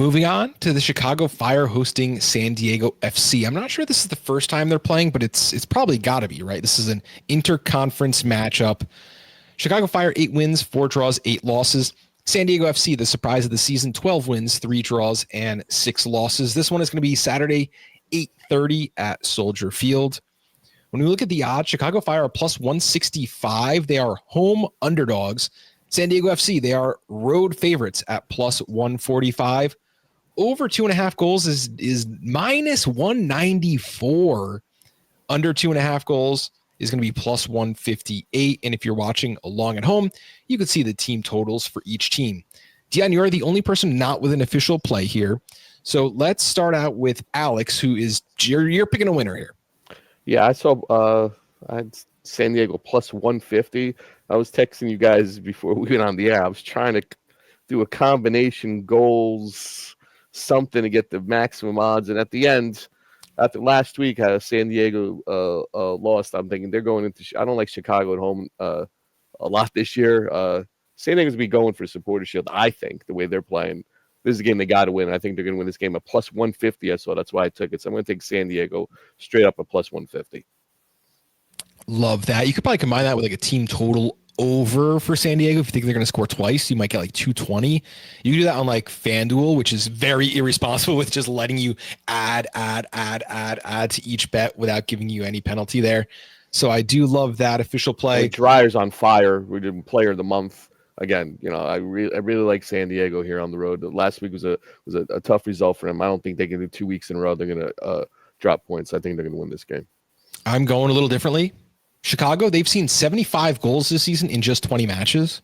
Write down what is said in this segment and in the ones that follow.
Moving on to the Chicago Fire hosting San Diego FC. I'm not sure this is the first time they're playing, but it's probably got to be, right? This is an interconference matchup. Chicago Fire, 8 wins, 4 draws, 8 losses. San Diego FC, the surprise of the season, 12 wins, 3 draws, and 6 losses. This one is going to be Saturday, 8:30 at Soldier Field. When we look at the odds, Chicago Fire are plus 165. They are home underdogs. San Diego FC, they are road favorites at plus 145. Over 2.5 goals is minus 194. Under 2.5 goals is going to be plus 158. And if you're watching along at home, you can see the team totals for each team. Dion, you're the only person not with an official play here. So let's start out with Alex, who is you're picking a winner here. Yeah, I saw I had San Diego plus 150. I was texting you guys before we went on the air. I was trying to do a combination goals, something to get the maximum odds. And at the end, after last week, San Diego lost. I'm thinking they're going into. I don't like Chicago at home a lot this year. San Diego's going to be going for supporter shield. I think the way they're playing, this is a game they got to win. I think they're going to win this game at plus 150. I saw that's why I took it. So I'm going to take San Diego straight up at plus 150. Love that. You could probably combine that with like a team total over for San Diego. If you think they're going to score twice, you might get like 220. You can do that on like FanDuel, which is very irresponsible with just letting you add to each bet without giving you any penalty there. So I do love that official play. Dryer's on fire. We did player of the month. Again, I really like San Diego here on the road. Last week was a tough result for them. I don't think they can do 2 weeks in a row. They're going to drop points. I think they're going to win this game. I'm going a little differently. Chicago, they've seen 75 goals this season in just 20 matches.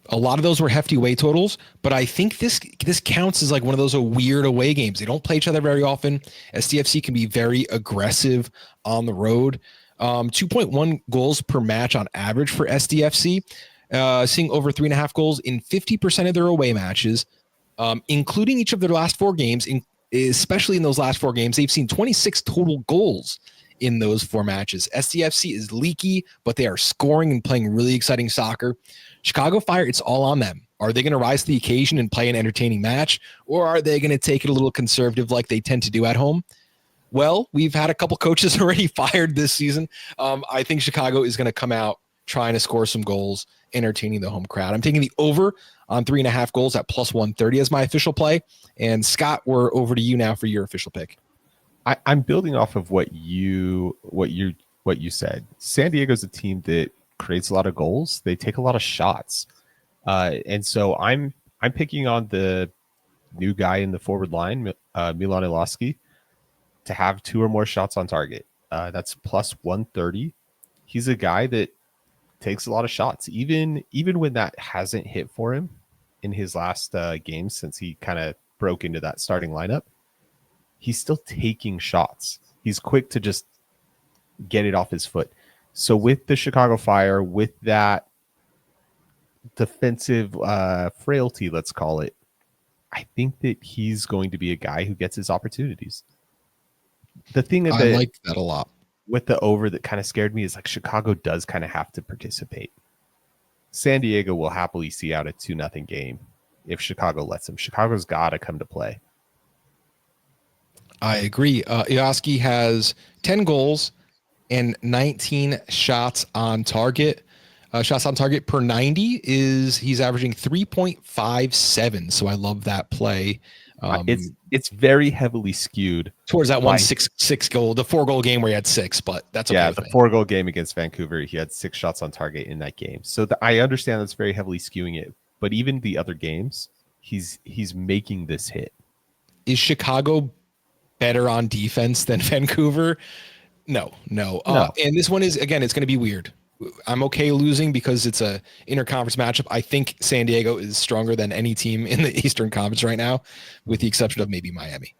A lot of those were hefty away totals, but I think this counts as like one of those weird away games. They don't play each other very often. SDFC can be very aggressive on the road. 2.1 goals per match on average for SDFC. Seeing over 3.5 goals in 50% of their away matches, including each of their last 4 games, especially in those last 4 games, they've seen 26 total goals in those 4 matches. SDFC is leaky, but they are scoring and playing really exciting soccer. Chicago Fire, it's all on them. Are they going to rise to the occasion and play an entertaining match, or are they going to take it a little conservative like they tend to do at home? Well, we've had a couple coaches already fired this season. I think Chicago is going to come out trying to score some goals, entertaining the home crowd. I'm taking the over on 3.5 goals at plus 130 as my official play. And Scott, we're over to you now for your official pick. I'm building off of what you said. San Diego's a team that creates a lot of goals. They take a lot of shots, and so I'm picking on the new guy in the forward line, Milan Iloski, to have 2 or more shots on target. That's plus 130. He's a guy that takes a lot of shots, even when that hasn't hit for him in his last game since he kind of broke into that starting lineup. He's still taking shots. He's quick to just get it off his foot. So with the Chicago Fire, with that defensive frailty, let's call it, I think that he's going to be a guy who gets his opportunities. The thing I like that a lot. With the over that kind of scared me is like Chicago does kind of have to participate. San Diego will happily see out a 2-0 game if Chicago lets them. Chicago's got to come to play. I agree. Iloski has 10 goals and 19 shots on target. Shots on target per 90 he's averaging 3.57. So I love that play. It's very heavily skewed towards that 6 goal, the 4-goal game where he had 6, but that's okay. Yeah, the 4-goal game against Vancouver, he had 6 shots on target in that game. So I understand that's very heavily skewing it, but even the other games, he's making this hit. Is Chicago better on defense than Vancouver? No. And this one is, again, it's going to be weird. I'm okay losing because it's a interconference matchup. I think San Diego is stronger than any team in the Eastern Conference right now, with the exception of maybe Miami.